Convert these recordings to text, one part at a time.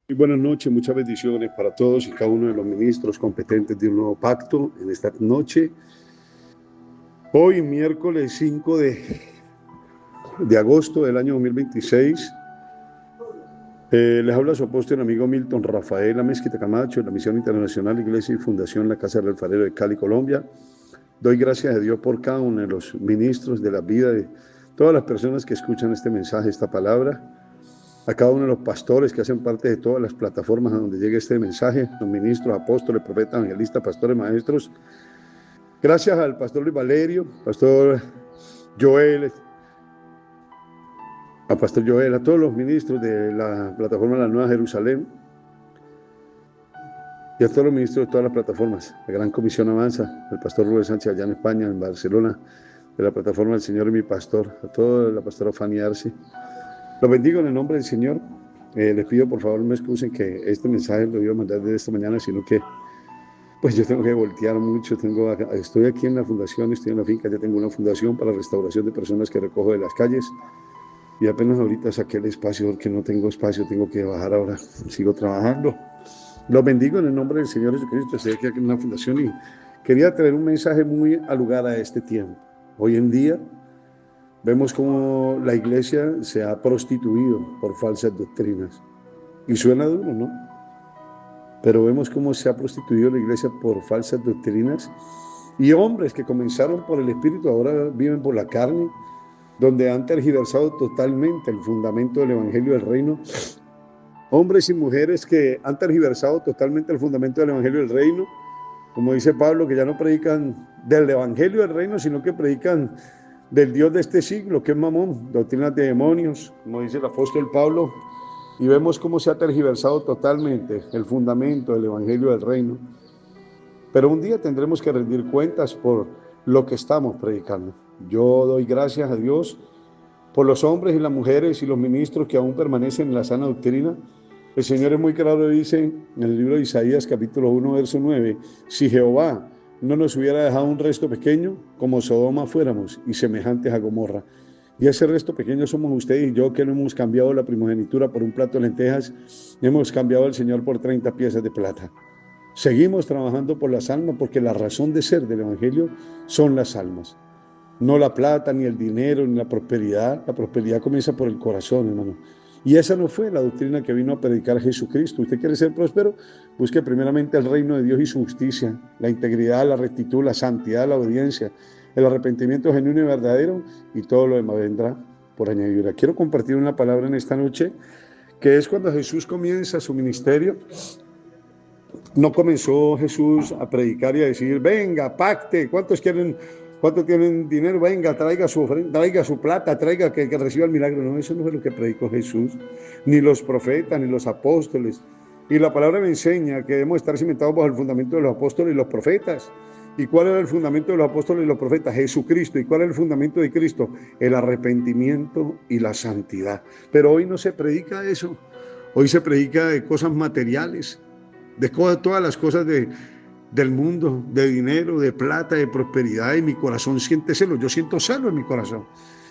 Muy buenas noches, muchas bendiciones para todos y cada uno de los ministros competentes de un nuevo pacto en esta noche. Hoy, miércoles 5 de agosto del año 2026, les habla su apóstol y amigo Milton Rafael Amezquita Camacho, de la Misión Internacional Iglesia y Fundación La Casa del Alfarero de Cali, Colombia. Doy gracias a Dios por cada uno de los ministros de la vida de todas las personas que escuchan este mensaje, esta palabra, a cada uno de los pastores que hacen parte de todas las plataformas a donde llegue este mensaje, los ministros, apóstoles, profetas, evangelistas, pastores, maestros. Gracias al pastor Luis Valerio, pastor Joel, a pastor Joel, a todos los ministros de la plataforma La Nueva Jerusalén y a todos los ministros de todas las plataformas. La Gran Comisión Avanza, el pastor Rubén Sánchez allá en España, en Barcelona, de la plataforma El Señor y mi pastor, a toda la pastora Fanny Arce. Los bendigo en el nombre del Señor. Les pido por favor me excusen que este mensaje lo iba a mandar desde esta mañana, sino que pues yo tengo que voltear mucho. Estoy aquí en la fundación, estoy en la finca, ya tengo una fundación para restauración de personas que recojo de las calles y apenas ahorita saqué el espacio porque no tengo espacio, tengo que bajar ahora, sigo trabajando. Los bendigo en el nombre del Señor Jesucristo. Estoy aquí en una fundación y quería traer un mensaje muy al lugar a este tiempo. Hoy en día vemos cómo la iglesia se ha prostituido por falsas doctrinas. Y suena duro, ¿no? Pero vemos cómo se ha prostituido la iglesia por falsas doctrinas. Y hombres que comenzaron por el Espíritu ahora viven por la carne, donde han tergiversado totalmente el fundamento del Evangelio del Reino. Hombres y mujeres que han tergiversado totalmente el fundamento del Evangelio del Reino. Como dice Pablo, que ya no predican del Evangelio del Reino, sino que predican del Dios de este siglo, que es Mamón, doctrinas de demonios, como dice el apóstol Pablo, y vemos cómo se ha tergiversado totalmente el fundamento del Evangelio del Reino. Pero un día tendremos que rendir cuentas por lo que estamos predicando. Yo doy gracias a Dios por los hombres y las mujeres y los ministros que aún permanecen en la sana doctrina. El Señor es muy claro, dice en el libro de Isaías, capítulo 1, verso 9, si Jehová no nos hubiera dejado un resto pequeño, como Sodoma fuéramos y semejantes a Gomorra. Y ese resto pequeño somos ustedes y yo, que no hemos cambiado la primogenitura por un plato de lentejas, hemos cambiado al Señor por 30 piezas de plata. Seguimos trabajando por las almas porque la razón de ser del Evangelio son las almas. No la plata, ni el dinero, ni la prosperidad. La prosperidad comienza por el corazón, hermano. Y esa no fue la doctrina que vino a predicar Jesucristo. ¿Usted quiere ser próspero? Busque primeramente el reino de Dios y su justicia, la integridad, la rectitud, la santidad, la obediencia, el arrepentimiento genuino y verdadero, y todo lo demás vendrá por añadidura. Quiero compartir una palabra en esta noche, que es cuando Jesús comienza su ministerio. No comenzó Jesús a predicar y a decir, venga, pacte, ¿cuántos tienen dinero? Venga, traiga su ofrenda, traiga su plata, traiga que reciba el milagro. No, eso no fue lo que predicó Jesús, ni los profetas, ni los apóstoles. Y la palabra me enseña que debemos estar cimentados bajo el fundamento de los apóstoles y los profetas. ¿Y cuál era el fundamento de los apóstoles y los profetas? Jesucristo. ¿Y cuál es el fundamento de Cristo? El arrepentimiento y la santidad. Pero hoy no se predica eso. Hoy se predica de cosas materiales, de todas las cosas del mundo, de dinero, de plata, de prosperidad, y mi corazón siente celo. Yo siento celo en mi corazón.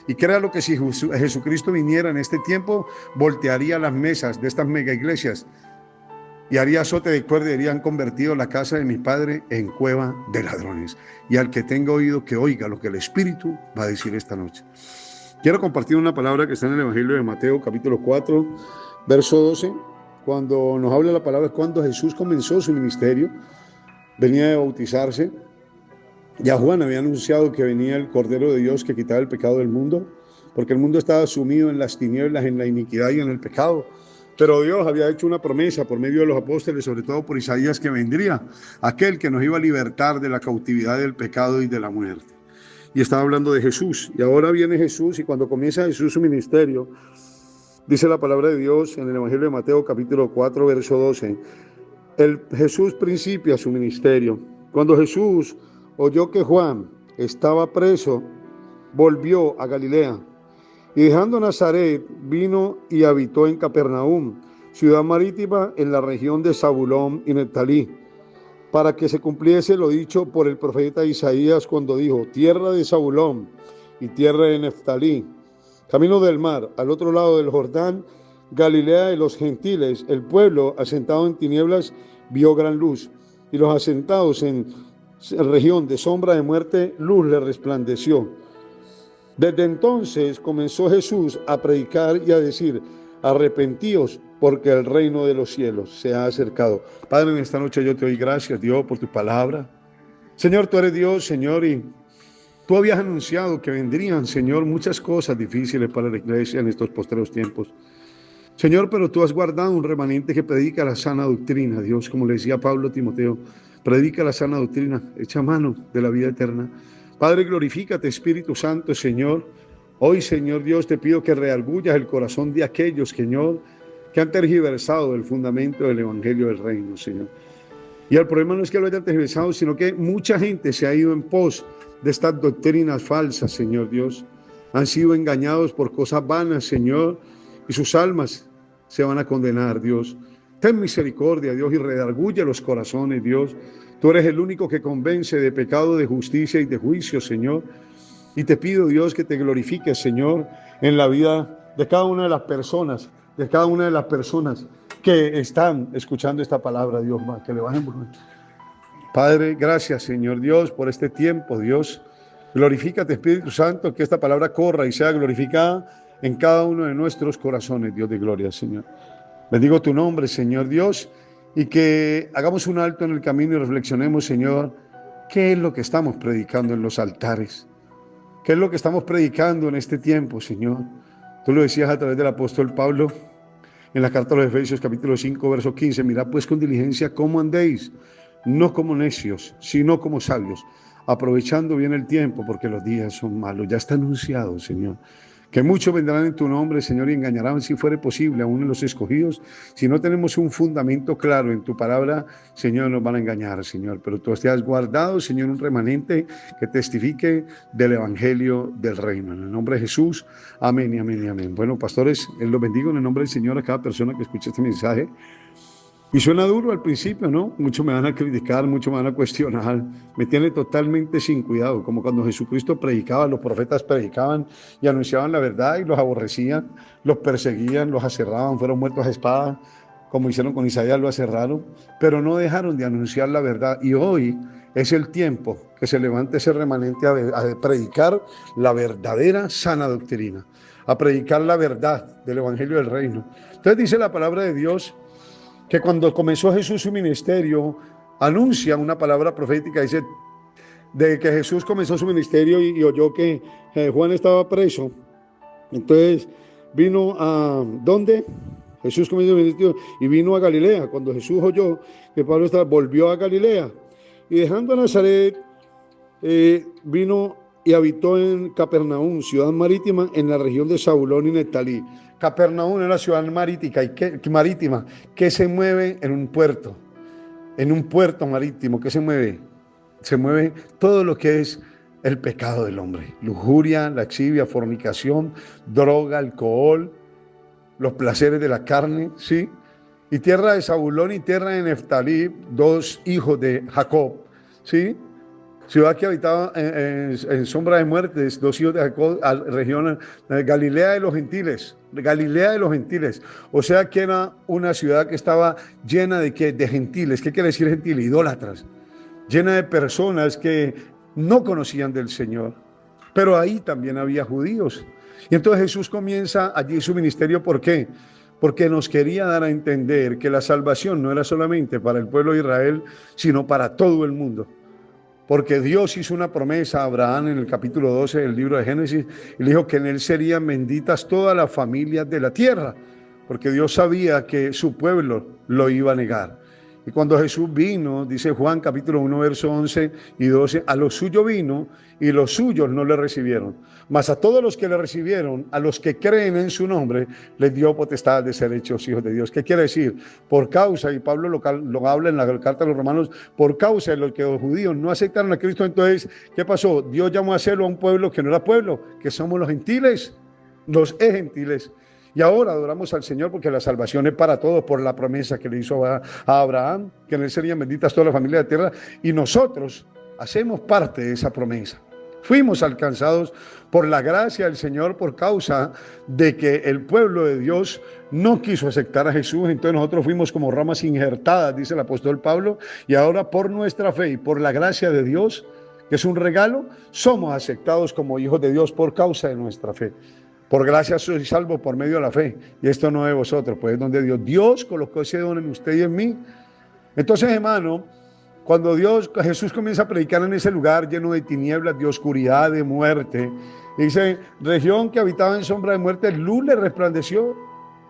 Y créalo que si Jesucristo viniera en este tiempo, voltearía las mesas de estas mega iglesias y haría azote de cuerda y harían convertido la casa de mi padre en cueva de ladrones. Y al que tenga oído, que oiga lo que el Espíritu va a decir esta noche. Quiero compartir una palabra que está en el Evangelio de Mateo, capítulo 4, verso 12, cuando nos habla la palabra, cuando Jesús comenzó su ministerio, venía de bautizarse. Ya Juan había anunciado que venía el Cordero de Dios que quitaba el pecado del mundo, porque el mundo estaba sumido en las tinieblas, en la iniquidad y en el pecado. Pero Dios había hecho una promesa por medio de los apóstoles, sobre todo por Isaías, que vendría aquel que nos iba a libertar de la cautividad del pecado y de la muerte. Y estaba hablando de Jesús. Y ahora viene Jesús, y cuando comienza Jesús su ministerio, dice la palabra de Dios en el Evangelio de Mateo, capítulo 4, verso 12. Jesús principia su ministerio. Cuando Jesús oyó que Juan estaba preso, volvió a Galilea. Y dejando Nazaret, vino y habitó en Capernaum, ciudad marítima en la región de Zabulón y Neftalí, para que se cumpliese lo dicho por el profeta Isaías cuando dijo, tierra de Zabulón y tierra de Neftalí, camino del mar, al otro lado del Jordán, Galilea de los gentiles. El pueblo asentado en tinieblas vio gran luz, y los asentados en región de sombra de muerte, luz le resplandeció. Desde entonces comenzó Jesús a predicar y a decir: arrepentíos, porque el reino de los cielos se ha acercado. Padre, en esta noche yo te doy gracias, Dios, por tu palabra. Señor, tú eres Dios, Señor, y tú habías anunciado que vendrían, Señor, muchas cosas difíciles para la iglesia en estos postreros tiempos. Señor, pero tú has guardado un remanente que predica la sana doctrina, Dios, como le decía Pablo a Timoteo, predica la sana doctrina, echa mano de la vida eterna. Padre, glorifícate, Espíritu Santo, Señor. Hoy, Señor Dios, te pido que reargullas el corazón de aquellos, Señor, que han tergiversado el fundamento del Evangelio del Reino, Señor. Y el problema no es que lo hayan tergiversado, sino que mucha gente se ha ido en pos de estas doctrinas falsas, Señor Dios. Han sido engañados por cosas vanas, Señor, y sus almas se van a condenar, Dios. Ten misericordia, Dios, y redarguye los corazones, Dios. Tú eres el único que convence de pecado, de justicia y de juicio, Señor. Y te pido, Dios, que te glorifiques, Señor, en la vida de cada una de las personas, que están escuchando esta palabra, Dios, que le bajen volumen. Padre, gracias, Señor Dios, por este tiempo, Dios. Glorifícate, Espíritu Santo, que esta palabra corra y sea glorificada en cada uno de nuestros corazones, Dios de gloria, Señor. Bendigo tu nombre, Señor Dios, y que hagamos un alto en el camino y reflexionemos, Señor, qué es lo que estamos predicando en los altares, qué es lo que estamos predicando en este tiempo, Señor. Tú lo decías a través del apóstol Pablo en la carta a los Efesios, capítulo 5, verso 15, mirad pues con diligencia cómo andéis, no como necios, sino como sabios, aprovechando bien el tiempo, porque los días son malos. Ya está anunciado, Señor, que muchos vendrán en tu nombre, Señor, y engañarán, si fuere posible, aún en los escogidos. Si no tenemos un fundamento claro en tu palabra, Señor, nos van a engañar, Señor. Pero tú te has guardado, Señor, un remanente que testifique del Evangelio del Reino. En el nombre de Jesús, amén y amén y amén. Bueno, pastores, Él los bendigo en el nombre del Señor a cada persona que escuche este mensaje. Y suena duro al principio, ¿no? Muchos me van a criticar, muchos me van a cuestionar. Me tiene totalmente sin cuidado, como cuando Jesucristo predicaba, los profetas predicaban y anunciaban la verdad y los aborrecían, los perseguían, los aserraban, fueron muertos a espada, como hicieron con Isaías, lo aserraron, pero no dejaron de anunciar la verdad. Y hoy es el tiempo que se levante ese remanente a predicar la verdadera sana doctrina, a predicar la verdad del Evangelio del Reino. Entonces dice la palabra de Dios que cuando comenzó Jesús su ministerio, anuncia una palabra profética, dice, de que Jesús comenzó su ministerio y oyó que Juan estaba preso. Entonces vino a, ¿dónde? Jesús comenzó su ministerio y vino a Galilea. Cuando Jesús oyó que Pablo estaba, volvió a Galilea. Y dejando a Nazaret, vino y habitó en Capernaum, ciudad marítima en la región de Zabulón y Neftalí. Capernaum es la ciudad marítima que se mueve en un puerto marítimo. ¿Qué se mueve? Se mueve todo lo que es el pecado del hombre: lujuria, laxivia, fornicación, droga, alcohol, los placeres de la carne, ¿sí? Y tierra de Zabulón y tierra de Neftalí, dos hijos de Jacob, ¿sí? Ciudad que habitaba en sombra de muertes, dos hijos de Jacob, región Galilea de los gentiles. O sea que era una ciudad que estaba llena de ¿qué? De gentiles. ¿Qué quiere decir gentiles? Idólatras. Llena de personas que no conocían del Señor. Pero ahí también había judíos. Y entonces Jesús comienza allí su ministerio. ¿Por qué? Porque nos quería dar a entender que la salvación no era solamente para el pueblo de Israel, sino para todo el mundo. Porque Dios hizo una promesa a Abraham en el capítulo 12 del libro de Génesis y le dijo que en él serían benditas todas las familias de la tierra, porque Dios sabía que su pueblo lo iba a negar. Y cuando Jesús vino, dice Juan capítulo 1, verso 11 y 12, a los suyos vino y los suyos no le recibieron. Mas a todos los que le recibieron, a los que creen en su nombre, les dio potestad de ser hechos hijos de Dios. ¿Qué quiere decir? Por causa, y Pablo lo habla en la carta a los romanos, por causa de los que los judíos no aceptaron a Cristo. Entonces, ¿qué pasó? Dios llamó a hacerlo a un pueblo que no era pueblo, que somos los gentiles, los gentiles. Y ahora adoramos al Señor porque la salvación es para todos por la promesa que le hizo a Abraham, que en él serían benditas todas las familias de la tierra, y nosotros hacemos parte de esa promesa. Fuimos alcanzados por la gracia del Señor por causa de que el pueblo de Dios no quiso aceptar a Jesús. Entonces nosotros fuimos como ramas injertadas, dice el apóstol Pablo, y ahora por nuestra fe y por la gracia de Dios, que es un regalo, somos aceptados como hijos de Dios por causa de nuestra fe. Por gracia soy salvo por medio de la fe, y esto no es de vosotros, pues es donde Dios colocó ese don en usted y en mí. Entonces, hermano, cuando Jesús comienza a predicar en ese lugar lleno de tinieblas, de oscuridad, de muerte, dice, región que habitaba en sombra de muerte, luz le resplandeció,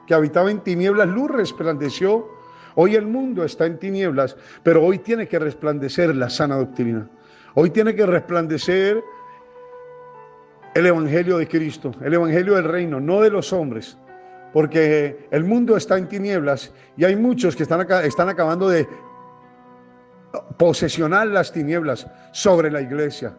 que habitaba en tinieblas, luz resplandeció. Hoy el mundo está en tinieblas, pero hoy tiene que resplandecer la sana doctrina. Hoy tiene que resplandecer el evangelio de Cristo, el evangelio del reino, no de los hombres, porque el mundo está en tinieblas y hay muchos que están acabando de posesionar las tinieblas sobre la iglesia,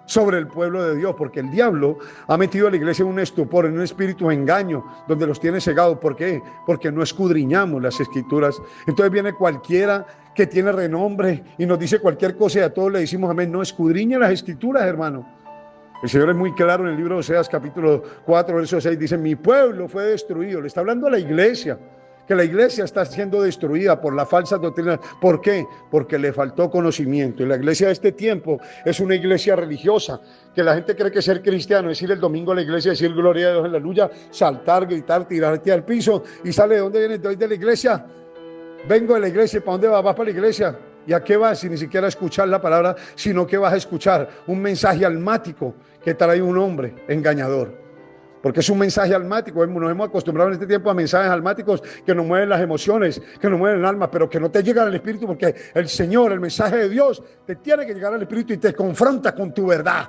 sobre el pueblo de Dios, porque el diablo ha metido a la iglesia en un estupor, en un espíritu de engaño, donde los tiene cegados. ¿Por qué? Porque no escudriñamos las escrituras. Entonces viene cualquiera que tiene renombre y nos dice cualquier cosa y a todos le decimos amén. No escudriña las escrituras, hermano. El Señor es muy claro en el libro de Oseas capítulo 4, verso 6, dice, mi pueblo fue destruido. Le está hablando a la iglesia, que la iglesia está siendo destruida por la falsa doctrina. ¿Por qué? Porque le faltó conocimiento. Y la iglesia de este tiempo es una iglesia religiosa, que la gente cree que ser cristiano es ir el domingo a la iglesia, decir gloria a Dios, aleluya, saltar, gritar, tirarte al piso. ¿Y sale de dónde viene? De la iglesia. Vengo de la iglesia. ¿Para dónde vas? Vas para la iglesia. ¿Y a qué vas? Si ni siquiera a escuchar la palabra, sino que vas a escuchar un mensaje almático que trae un hombre engañador. Porque es un mensaje almático. Nos hemos acostumbrado en este tiempo a mensajes almáticos que nos mueven las emociones, que nos mueven el alma, pero que no te llegan al espíritu, porque el Señor, el mensaje de Dios, te tiene que llegar al espíritu y te confronta con tu verdad.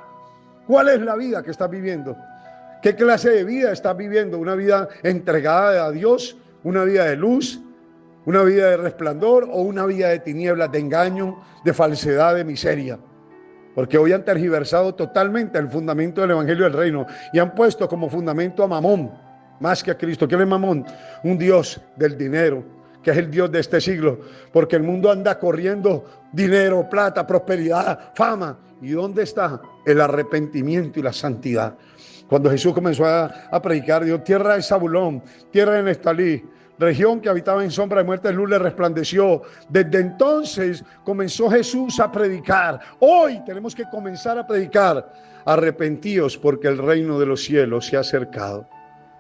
¿Cuál es la vida que estás viviendo? ¿Qué clase de vida estás viviendo? ¿Una vida entregada a Dios? ¿Una vida de luz? ¿Una vida de resplandor? ¿O una vida de tinieblas, de engaño, de falsedad, de miseria? Porque hoy han tergiversado totalmente el fundamento del evangelio del reino y han puesto como fundamento a Mamón más que a Cristo. ¿Quién es Mamón? Un dios del dinero, que es el dios de este siglo, porque el mundo anda corriendo dinero, plata, prosperidad, fama. ¿Y dónde está el arrepentimiento y la santidad? Cuando Jesús comenzó a predicar, dijo, tierra de Zabulón, tierra de Neftalí, región que habitaba en sombra de muerte, luz le resplandeció. Desde entonces comenzó Jesús a predicar. Hoy tenemos que comenzar a predicar. Arrepentíos porque el reino de los cielos se ha acercado.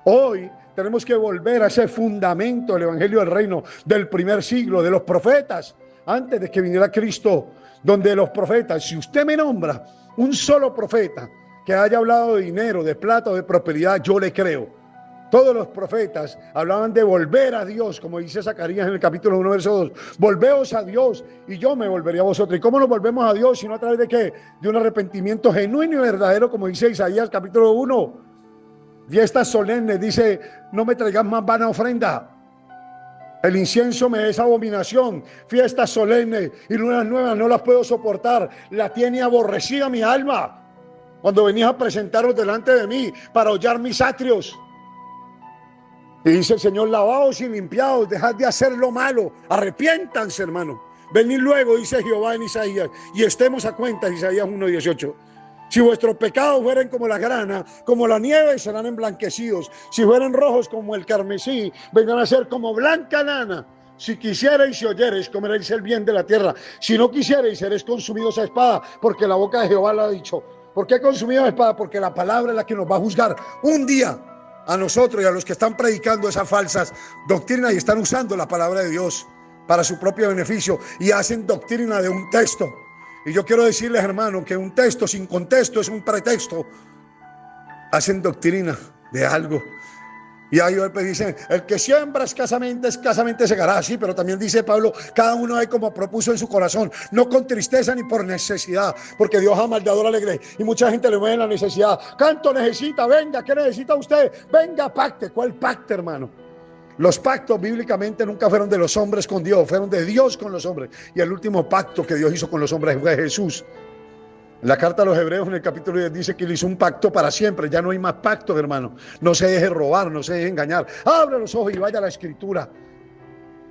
Hoy tenemos que volver a ese fundamento del evangelio del reino del primer siglo, de los profetas, antes de que viniera Cristo, donde los profetas, si usted me nombra un solo profeta que haya hablado de dinero, de plata o de prosperidad, yo le creo. Todos los profetas hablaban de volver a Dios, como dice Zacarías en el capítulo 1, verso 2. Volveos a Dios y yo me volveré a vosotros. ¿Y cómo nos volvemos a Dios? Sino a través de ¿qué? De un arrepentimiento genuino y verdadero, como dice Isaías capítulo 1. Fiestas solemnes, dice, no me traigas más vana ofrenda. El incienso me es abominación. Fiestas solemnes y lunas nuevas no las puedo soportar. La tiene aborrecida mi alma. Cuando venías a presentaros delante de mí para hollar mis atrios. Y dice el Señor, lavaos y limpiaos, dejad de hacer lo malo, arrepiéntanse, hermano. Venid luego, dice Jehová en Isaías, y estemos a cuenta, Isaías 1:18. Si vuestros pecados fueren como la grana, como la nieve, serán emblanquecidos. Si fueren rojos como el carmesí, vendrán a ser como blanca lana. Si quisierais y oyereis, comeréis el bien de la tierra. Si no quisierais, seréis consumidos a espada, porque la boca de Jehová lo ha dicho. ¿Por qué consumidos a espada? Porque la palabra es la que nos va a juzgar un día. A nosotros y a los que están predicando esas falsas doctrinas y están usando la palabra de Dios para su propio beneficio y hacen doctrina de un texto. Y yo quiero decirles, hermano, que un texto sin contexto es un pretexto. Hacen doctrina de algo. Y ahí dicen, el que siembra escasamente segará. Sí, pero también dice Pablo, cada uno hay como propuso en su corazón, no con tristeza ni por necesidad, porque Dios ama al dador alegre. Y mucha gente le mueve la necesidad. ¿Cuánto necesita? Venga, ¿qué necesita usted? Venga, pacte. ¿Cuál pacte, hermano? Los pactos bíblicamente nunca fueron de los hombres con Dios, fueron de Dios con los hombres. Y el último pacto que Dios hizo con los hombres fue Jesús. En la carta a los Hebreos, en el capítulo 10, dice que él hizo un pacto para siempre. Ya no hay más pacto, hermano. No se deje robar, no se deje engañar. Abre los ojos y vaya a la Escritura.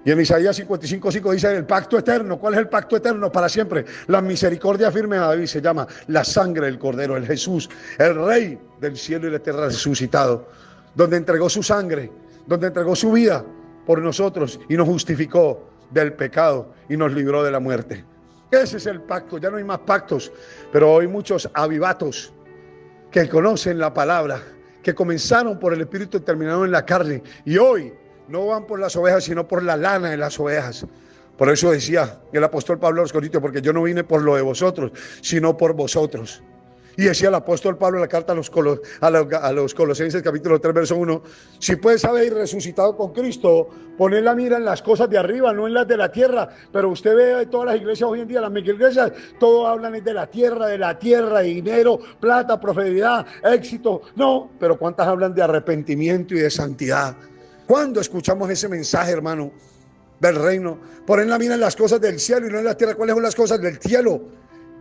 Y en Isaías 55:5 dice el pacto eterno. ¿Cuál es el pacto eterno? Para siempre. La misericordia firme de David se llama la sangre del Cordero, el Jesús, el Rey del cielo y la tierra resucitado, donde entregó su sangre, donde entregó su vida por nosotros y nos justificó del pecado y nos libró de la muerte. Ese es el pacto. Ya no hay más pactos, pero hay muchos avivatos que conocen la palabra, que comenzaron por el Espíritu y terminaron en la carne, y hoy no van por las ovejas, sino por la lana de las ovejas. Por eso decía el apóstol Pablo a los Corintios, porque yo no vine por lo de vosotros, sino por vosotros. Y decía el apóstol Pablo en la carta a los Colosenses, capítulo 3, verso 1, si pues habéis resucitado con Cristo, poned la mira en las cosas de arriba, no en las de la tierra. Pero usted ve todas las iglesias hoy en día, las mega iglesias, todos hablan de la tierra, dinero, plata, prosperidad, éxito. No, pero ¿cuántas hablan de arrepentimiento y de santidad? ¿Cuándo escuchamos ese mensaje, hermano, del reino? Poner la mira en las cosas del cielo y no en la tierra. ¿Cuáles son las cosas del cielo?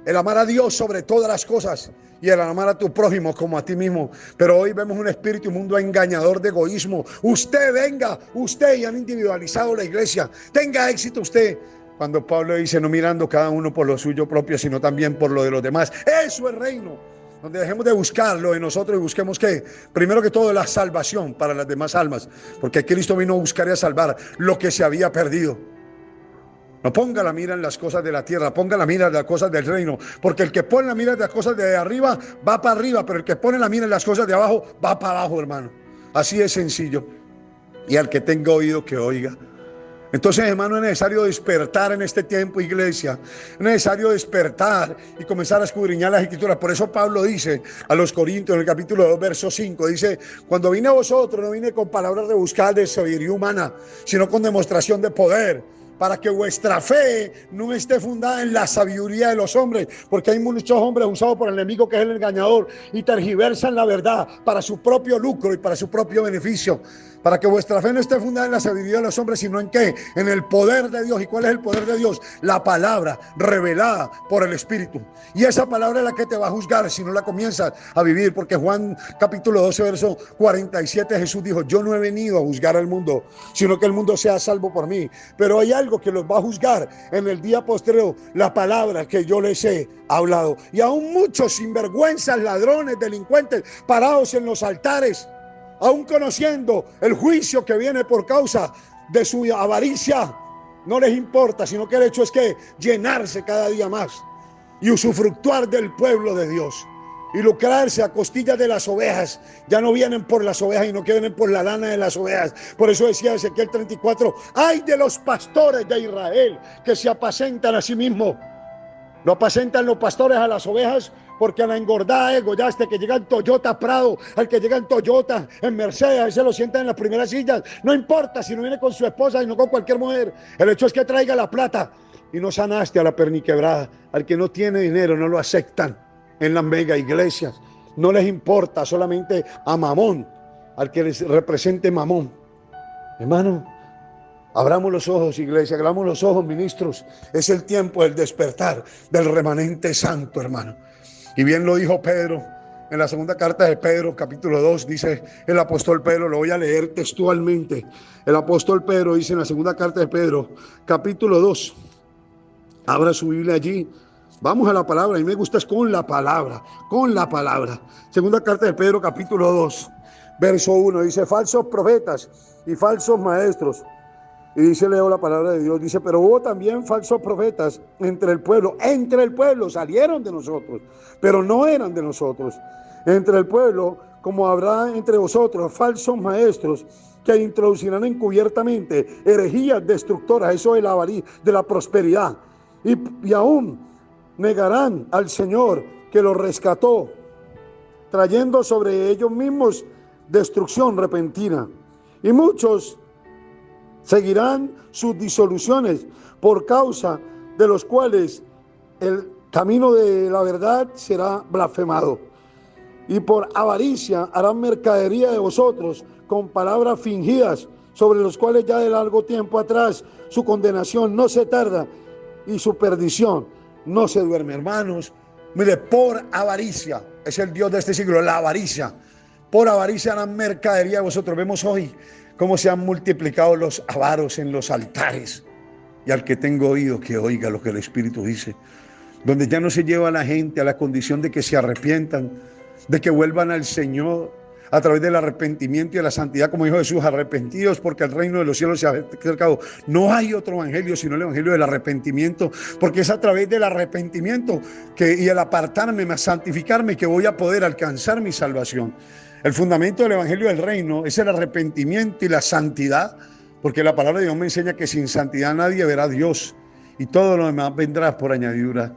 El amar a Dios sobre todas las cosas y el amar a tu prójimo como a ti mismo. Pero hoy vemos un espíritu, un mundo engañador de egoísmo. Usted venga, usted, y han individualizado la iglesia. Tenga éxito usted. Cuando Pablo dice no mirando cada uno por lo suyo propio, sino también por lo de los demás. Eso es reino. Donde dejemos de buscar lo de nosotros y busquemos ¿qué? Primero que todo la salvación para las demás almas. Porque Cristo vino a buscar y a salvar lo que se había perdido. No ponga la mira en las cosas de la tierra, ponga la mira en las cosas del reino. Porque el que pone la mira en las cosas de arriba va para arriba, pero el que pone la mira en las cosas de abajo va para abajo, hermano. Así es sencillo. Y al que tenga oído que oiga. Entonces, hermano, es necesario despertar en este tiempo, iglesia. Es necesario despertar y comenzar a escudriñar las escrituras. Por eso Pablo dice a los Corintios en el capítulo 2, verso 5, dice, cuando vine a vosotros no vine con palabras rebuscadas de sabiduría humana, sino con demostración de poder, para que vuestra fe no esté fundada en la sabiduría de los hombres, porque hay muchos hombres usados por el enemigo, que es el engañador, y tergiversan la verdad para su propio lucro y para su propio beneficio. Para que vuestra fe no esté fundada en la sabiduría de los hombres, sino en ¿qué? En el poder de Dios. ¿Y cuál es el poder de Dios? La palabra revelada por el Espíritu. Y esa palabra es la que te va a juzgar si no la comienzas a vivir. Porque Juan capítulo 12, verso 47, Jesús dijo, yo no he venido a juzgar al mundo, sino que el mundo sea salvo por mí. Pero hay algo que los va a juzgar en el día posterior, la palabra que yo les he hablado. Y aún muchos sinvergüenzas, ladrones, delincuentes, parados en los altares, aún conociendo el juicio que viene por causa de su avaricia, no les importa, sino que el hecho es que llenarse cada día más y usufructuar del pueblo de Dios y lucrarse a costillas de las ovejas. Ya no vienen por las ovejas, sino que vienen por la lana de las ovejas. Por eso decía Ezequiel 34, ay de los pastores de Israel que se apacentan a sí mismos. No apacentan los pastores a las ovejas, porque a la engordada egollaste que llega en Toyota Prado, al que llega en Toyota, en Mercedes, a veces lo sientan en las primeras sillas. No importa si no viene con su esposa y no con cualquier mujer. El hecho es que traiga la plata. Y no sanaste a la perniquebrada. Al que no tiene dinero no lo aceptan en las mega iglesias. No les importa, solamente a Mamón, al que les represente Mamón. Hermano, abramos los ojos, iglesia, abramos los ojos, ministros. Es el tiempo del despertar del remanente santo, hermano. Y bien lo dijo Pedro en la segunda carta de Pedro, capítulo 2, dice el apóstol Pedro, lo voy a leer textualmente. El apóstol Pedro dice en la segunda carta de Pedro, capítulo 2, abra su Biblia allí. Vamos a la palabra, y me gusta es con la palabra, con la palabra. Segunda carta de Pedro, capítulo 2, verso 1, dice, falsos profetas y falsos maestros. Y dice, leo la palabra de Dios, dice, pero hubo también falsos profetas entre el pueblo, salieron de nosotros, pero no eran de nosotros. Entre el pueblo, como habrá entre vosotros falsos maestros que introducirán encubiertamente herejías destructoras, eso de la avaricia, de la prosperidad, y aún negarán al Señor que los rescató, trayendo sobre ellos mismos destrucción repentina. Y muchos seguirán sus disoluciones, por causa de los cuales el camino de la verdad será blasfemado. Y por avaricia harán mercadería de vosotros con palabras fingidas, sobre los cuales ya de largo tiempo atrás su condenación no se tarda y su perdición no se duerme. Hermanos, mire, por avaricia, es el Dios de este siglo, la avaricia. Por avaricia harán mercadería de vosotros. Vemos hoy cómo se han multiplicado los avaros en los altares. Y al que tengo oído, que oiga lo que el Espíritu dice. Donde ya no se lleva a la gente a la condición de que se arrepientan, de que vuelvan al Señor a través del arrepentimiento y de la santidad, como dijo Jesús, arrepentidos porque el reino de los cielos se ha acercado. No hay otro evangelio sino el evangelio del arrepentimiento, porque es a través del arrepentimiento y el apartarme, más santificarme, que voy a poder alcanzar mi salvación. El fundamento del evangelio del reino es el arrepentimiento y la santidad, porque la palabra de Dios me enseña que sin santidad nadie verá a Dios y todo lo demás vendrá por añadidura.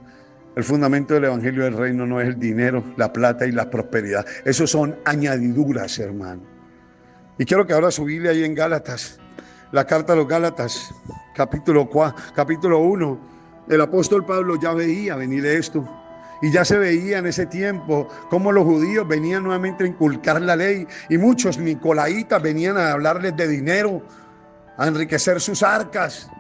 El fundamento del evangelio del reino no es el dinero, la plata y la prosperidad. Esos son añadiduras, hermano. Y quiero que ahora su Biblia ahí en Gálatas, la carta a los Gálatas, capítulo 1. El apóstol Pablo ya veía venir esto. Y ya se veía en ese tiempo cómo los judíos venían nuevamente a inculcar la ley. Y muchos nicolaitas venían a hablarles de dinero, a enriquecer sus arcas,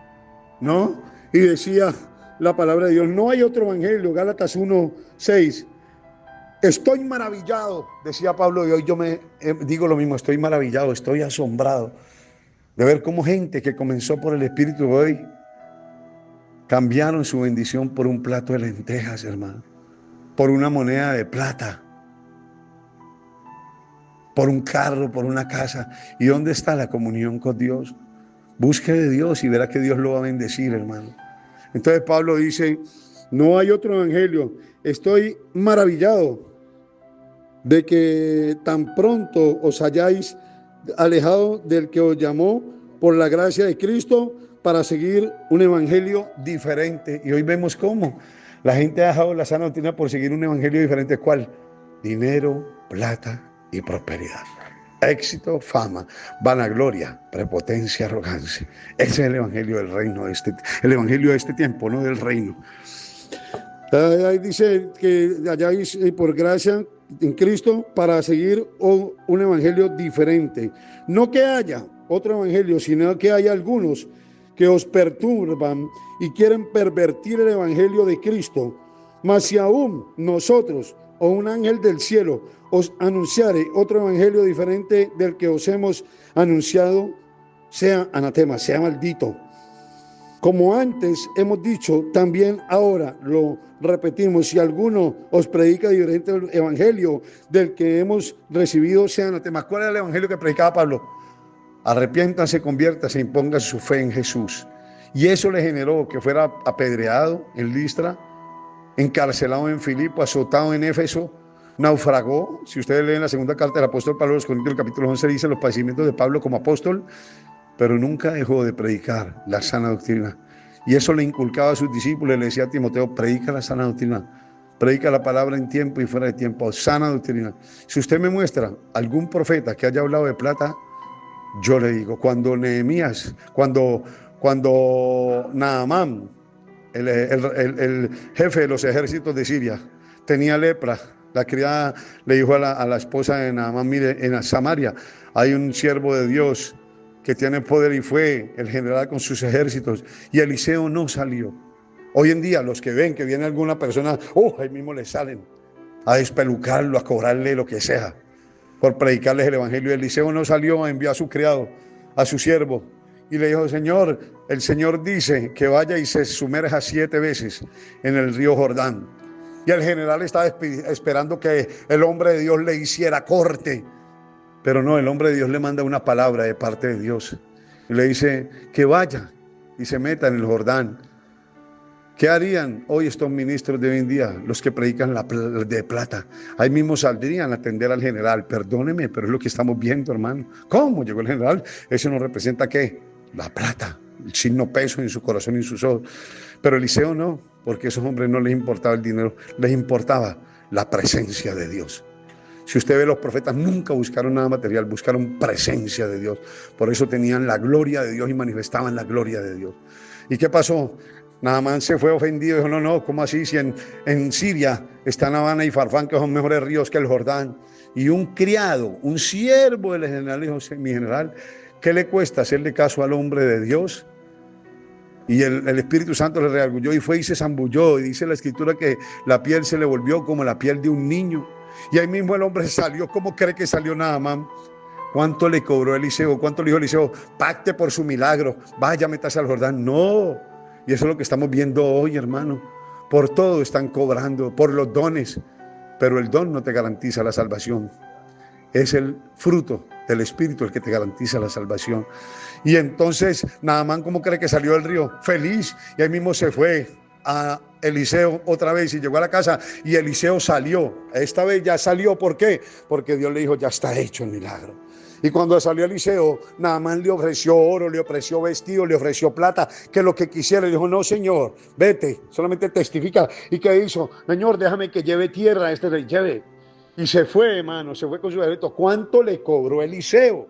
¿no? Y decía la palabra de Dios, no hay otro evangelio. Gálatas 1:6. Estoy maravillado, decía Pablo, y hoy yo me digo lo mismo, estoy maravillado, estoy asombrado de ver cómo gente que comenzó por el Espíritu hoy cambiaron su bendición por un plato de lentejas, hermano, por una moneda de plata, por un carro, por una casa. ¿Y dónde está la comunión con Dios? Busque de Dios y verá que Dios lo va a bendecir, hermano. Entonces Pablo dice, no hay otro evangelio. Estoy maravillado de que tan pronto os hayáis alejado del que os llamó por la gracia de Cristo para seguir un evangelio diferente. Y hoy vemos cómo la gente ha dejado la sana doctrina por seguir un evangelio diferente. ¿Cuál? Dinero, plata y prosperidad. Éxito, fama, vanagloria, prepotencia, arrogancia. Ese es el evangelio del reino, el evangelio de este tiempo, no del reino. Ahí dice que hayáis por gracia en Cristo para seguir un evangelio diferente. No que haya otro evangelio, sino que hay algunos que os perturban y quieren pervertir el evangelio de Cristo. Mas si aún nosotros o un ángel del cielo os anunciare otro evangelio diferente del que os hemos anunciado, sea anatema, sea maldito. Como antes hemos dicho, también ahora lo repetimos, si alguno os predica diferente el evangelio del que hemos recibido, sea anatema. ¿Cuál era el evangelio que predicaba Pablo? Arrepiéntanse, conviértanse, impongan su fe en Jesús. Y eso le generó que fuera apedreado en Listra, encarcelado en Filipo, azotado en Éfeso, naufragó. Si ustedes leen la segunda carta del apóstol Pablo a los Corintios, el capítulo 11, dice los padecimientos de Pablo como apóstol, pero nunca dejó de predicar la sana doctrina. Y eso le inculcaba a sus discípulos, le decía a Timoteo, predica la sana doctrina, predica la palabra en tiempo y fuera de tiempo, sana doctrina. Si usted me muestra algún profeta que haya hablado de plata, yo le digo, cuando Nehemías, cuando Naamán, el jefe de los ejércitos de Siria, tenía lepra, la criada le dijo a la esposa de Naamán, mire, en Samaria hay un siervo de Dios que tiene poder, y fue el general con sus ejércitos, y Eliseo no salió. Hoy en día los que ven que viene alguna persona, ahí mismo le salen a despelucarlo, a cobrarle lo que sea, por predicarles el evangelio. Eliseo no salió, envió a su criado, a su siervo, y le dijo, Señor, el Señor dice que vaya y se sumerja 7 veces en el río Jordán. Y el general estaba esperando que el hombre de Dios le hiciera corte. Pero no, el hombre de Dios le manda una palabra de parte de Dios. Y le dice que vaya y se meta en el Jordán. ¿Qué harían hoy estos ministros de hoy en día? Los que predican de plata. Ahí mismo saldrían a atender al general. Perdóneme, pero es lo que estamos viendo, hermano. ¿Cómo llegó el general? Eso nos representa ¿qué? La plata, el signo peso en su corazón y en sus ojos. Pero Eliseo no, porque a esos hombres no les importaba el dinero, les importaba la presencia de Dios. Si usted ve, los profetas nunca buscaron nada material, buscaron presencia de Dios. Por eso tenían la gloria de Dios y manifestaban la gloria de Dios. ¿Y qué pasó? Naamán se fue ofendido y dijo, no, ¿cómo así? Si en Siria están Habana y Farfán, que son mejores ríos que el Jordán. Y un criado, un siervo del general dijo, mi general, ¿qué le cuesta hacerle caso al hombre de Dios? Y el Espíritu Santo le reargulló y fue y se zambulló. Y dice la Escritura que la piel se le volvió como la piel de un niño. Y ahí mismo el hombre salió. ¿Cómo cree que salió Naamán? ¿Cuánto le cobró Eliseo? ¿Cuánto le dijo Eliseo? Pacte por su milagro, vaya, métase al Jordán. No, y eso es lo que estamos viendo hoy, hermano. Por todo están cobrando, por los dones, pero el don no te garantiza la salvación. Es el fruto del Espíritu el que te garantiza la salvación. Y entonces Naamán, ¿cómo cree que salió del río? Feliz, y ahí mismo se fue a Eliseo otra vez y llegó a la casa y Eliseo salió. Esta vez ya salió, ¿por qué? Porque Dios le dijo, ya está hecho el milagro. Y cuando salió Eliseo, Naamán le ofreció oro, le ofreció vestido, le ofreció plata, que lo que quisiera. Le dijo, no, señor, vete, solamente testifica. ¿Y qué hizo? Señor, déjame que lleve tierra a este rey, lleve. Y se fue, hermano, se fue con su ejército. ¿Cuánto le cobró Eliseo?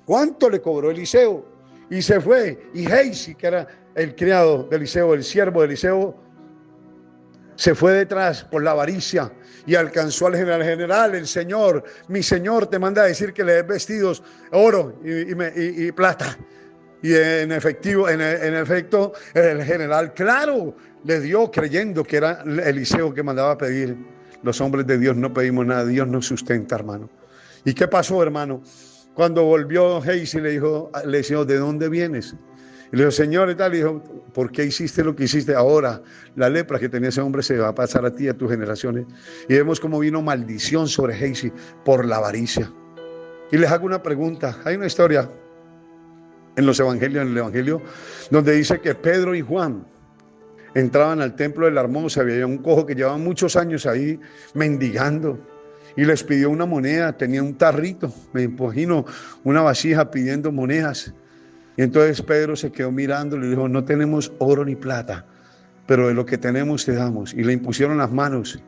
¿Cuánto le cobró Eliseo? Y se fue. Y Gehazi, que era el criado de Eliseo, el siervo de Eliseo, se fue detrás por la avaricia y alcanzó al general. El Señor, mi Señor, te manda a decir que le des vestidos, oro y plata. Y en efecto, el general, claro, le dio creyendo que era Eliseo que mandaba a pedir. Los hombres de Dios no pedimos nada, Dios nos sustenta, hermano. ¿Y qué pasó, hermano? Cuando volvió Gehazi le dijo, ¿de dónde vienes? Y le dijo, Señor, y tal, y dijo, ¿por qué hiciste lo que hiciste? Ahora la lepra que tenía ese hombre se va a pasar a ti y a tus generaciones. Y vemos cómo vino maldición sobre Gehazi por la avaricia. Y les hago una pregunta. Hay una historia en el Evangelio, donde dice que Pedro y Juan entraban al templo de la Hermosa, había un cojo que llevaba muchos años ahí mendigando. Y les pidió una moneda, tenía un tarrito, me imagino, una vasija pidiendo monedas. Y entonces Pedro se quedó mirando y le dijo, no tenemos oro ni plata, pero de lo que tenemos te damos. Y le impusieron las manos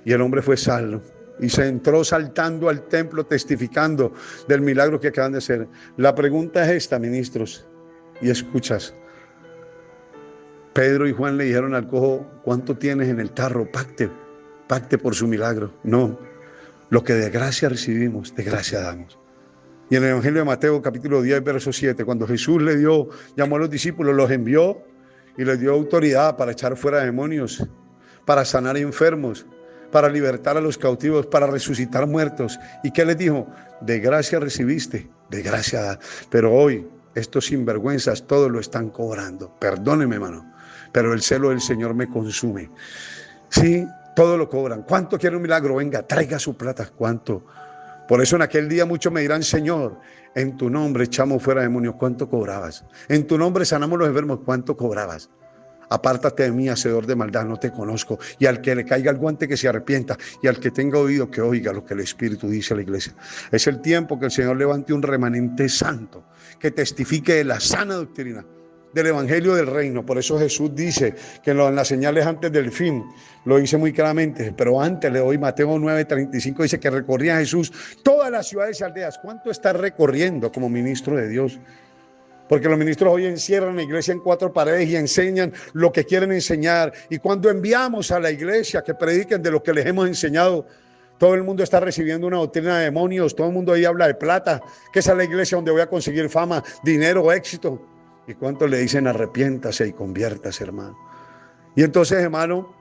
y el hombre fue salvo. Y se entró saltando al templo testificando del milagro que acaban de hacer. La pregunta es esta, ministros, y escuchas. Pedro y Juan le dijeron al cojo, ¿cuánto tienes en el tarro? Pacte por su milagro. No, lo que de gracia recibimos, de gracia damos. Y en el Evangelio de Mateo, capítulo 10, verso 7, cuando Jesús llamó a los discípulos, los envió y les dio autoridad para echar fuera demonios, para sanar enfermos, para libertar a los cautivos, para resucitar muertos. ¿Y qué les dijo? De gracia recibiste, de gracia da. Pero hoy, estos sinvergüenzas, todos lo están cobrando. Perdóneme, hermano, pero el celo del Señor me consume. Sí, todo lo cobran. ¿Cuánto quiere un milagro? Venga, traiga su plata. ¿Cuánto? Por eso en aquel día muchos me dirán, Señor, en tu nombre echamos fuera demonios. ¿Cuánto cobrabas? En tu nombre sanamos los enfermos. ¿Cuánto cobrabas? Apártate de mí, hacedor de maldad, no te conozco. Y al que le caiga el guante, que se arrepienta. Y al que tenga oído, que oiga lo que el Espíritu dice a la iglesia. Es el tiempo que el Señor levante un remanente santo, que testifique de la sana doctrina, del Evangelio del Reino. Por eso Jesús dice que en las señales antes del fin, lo dice muy claramente, pero antes le doy Mateo 9:35, dice que recorría Jesús todas las ciudades y aldeas. ¿Cuánto está recorriendo como ministro de Dios? Porque los ministros hoy encierran la iglesia en 4 paredes y enseñan lo que quieren enseñar. Y cuando enviamos a la iglesia que prediquen de lo que les hemos enseñado, todo el mundo está recibiendo una doctrina de demonios. Todo el mundo ahí habla de plata, que esa es la iglesia donde voy a conseguir fama, dinero, éxito. ¿Y cuántos le dicen arrepiéntase y conviértase, hermano? Y entonces, hermano,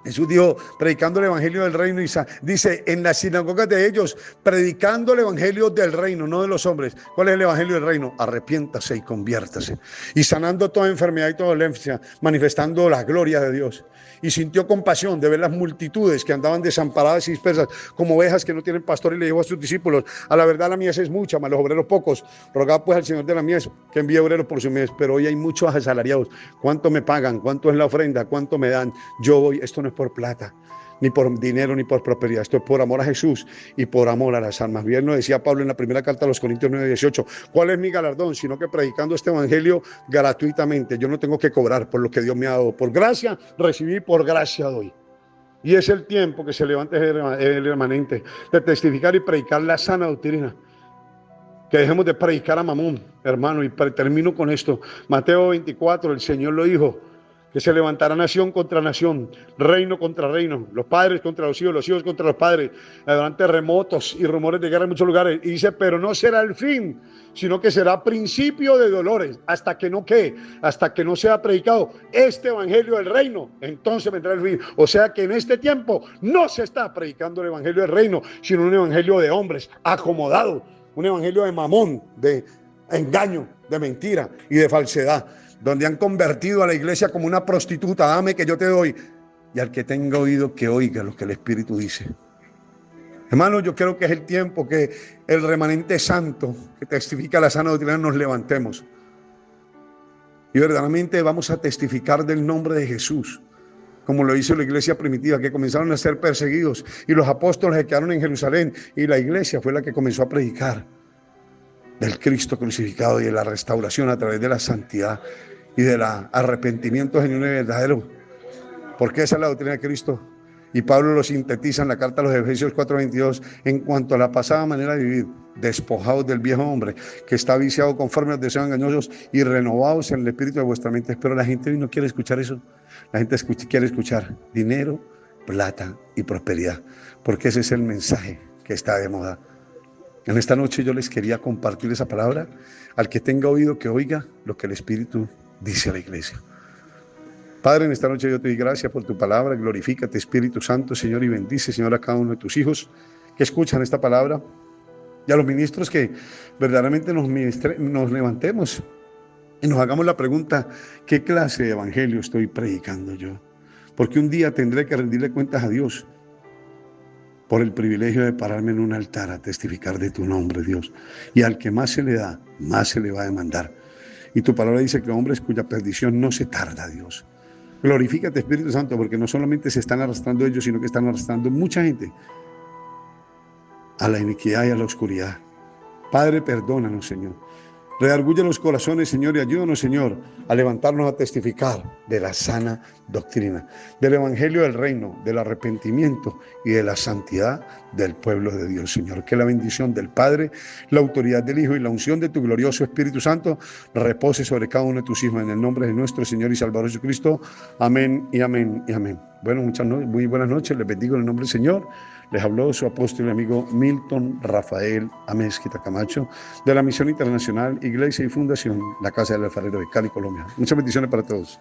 Jesús dijo, predicando el evangelio del reino, y dice, en las sinagogas de ellos, predicando el evangelio del reino, no de los hombres. ¿Cuál es el evangelio del reino? Arrepiéntase y conviértase. Y sanando toda enfermedad y toda dolencia, manifestando la gloria de Dios. Y sintió compasión de ver las multitudes que andaban desamparadas y dispersas, como ovejas que no tienen pastor, y le dijo a sus discípulos, a la verdad la mies es mucha, mas los obreros pocos. Rogad pues al Señor de la mies que envíe obreros por su mies. Pero hoy hay muchos asalariados. ¿Cuánto me pagan? ¿Cuánto es la ofrenda? ¿Cuánto me dan? Yo voy, esto no es por plata, ni por dinero, ni por prosperidad. Esto es por amor a Jesús y por amor a las almas. Bien lo decía Pablo en la primera carta a los Corintios 9:18. ¿Cuál es mi galardón? Sino que predicando este evangelio gratuitamente. Yo no tengo que cobrar por lo que Dios me ha dado. Por gracia recibí, por gracia doy. Y es el tiempo que se levante el remanente de testificar y predicar la sana doctrina. Que dejemos de predicar a Mamón, hermano. Y termino con esto. Mateo 24, el Señor lo dijo, que se levantará nación contra nación, reino contra reino, los padres contra los hijos contra los padres. Habrán terremotos y rumores de guerra en muchos lugares. Y dice, pero no será el fin, sino que será principio de dolores, hasta que no sea predicado este evangelio del reino, entonces vendrá el fin. O sea que en este tiempo no se está predicando el evangelio del reino, sino un evangelio de hombres acomodados, un evangelio de mamón, de engaño, de mentira y de falsedad, donde han convertido a la iglesia como una prostituta. Dame que yo te doy. Y al que tenga oído, que oiga lo que el Espíritu dice. Hermanos, yo creo que es el tiempo que el remanente santo que testifica la sana doctrina nos levantemos. Y verdaderamente vamos a testificar del nombre de Jesús, como lo hizo la iglesia primitiva, que comenzaron a ser perseguidos y los apóstoles se quedaron en Jerusalén y la iglesia fue la que comenzó a predicar del Cristo crucificado y de la restauración a través de la santidad y del arrepentimiento genuino y verdadero, porque esa es la doctrina de Cristo. Y Pablo lo sintetiza en la carta a los Efesios 4:22 en cuanto a la pasada manera de vivir, despojados del viejo hombre que está viciado conforme a los deseos engañosos y renovados en el espíritu de vuestra mente. Pero la gente hoy no quiere escuchar eso. La gente quiere escuchar dinero, plata y prosperidad, porque ese es el mensaje que está de moda. En esta noche yo les quería compartir esa palabra. Al que tenga oído, que oiga lo que el Espíritu dice a la iglesia. Padre, en esta noche yo te doy gracias por tu palabra. Glorifícate, Espíritu Santo, Señor, y bendice, Señor, a cada uno de tus hijos que escuchan esta palabra, y a los ministros que verdaderamente nos levantemos y nos hagamos la pregunta: ¿qué clase de evangelio estoy predicando yo? Porque un día tendré que rendirle cuentas a Dios por el privilegio de pararme en un altar a testificar de tu nombre, Dios. Y al que más se le da, más se le va a demandar. Y tu palabra dice que hombres cuya perdición no se tarda, Dios. Glorifícate, Espíritu Santo, porque no solamente se están arrastrando ellos, sino que están arrastrando mucha gente a la iniquidad y a la oscuridad. Padre, perdónanos, Señor. Redarguye los corazones, Señor, y ayúdanos, Señor, a levantarnos a testificar de la sana doctrina, del evangelio del reino, del arrepentimiento y de la santidad del pueblo de Dios, Señor. Que la bendición del Padre, la autoridad del Hijo y la unción de tu glorioso Espíritu Santo repose sobre cada uno de tus hijos, en el nombre de nuestro Señor y Salvador Jesucristo. Amén y amén y amén. Bueno, muy buenas noches, les bendigo en el nombre del Señor. Les habló su apóstol y amigo Milton Rafael Amezquita Camacho, de la Misión Internacional, Iglesia y Fundación La Casa del Alfarero de Cali, Colombia. Muchas bendiciones para todos.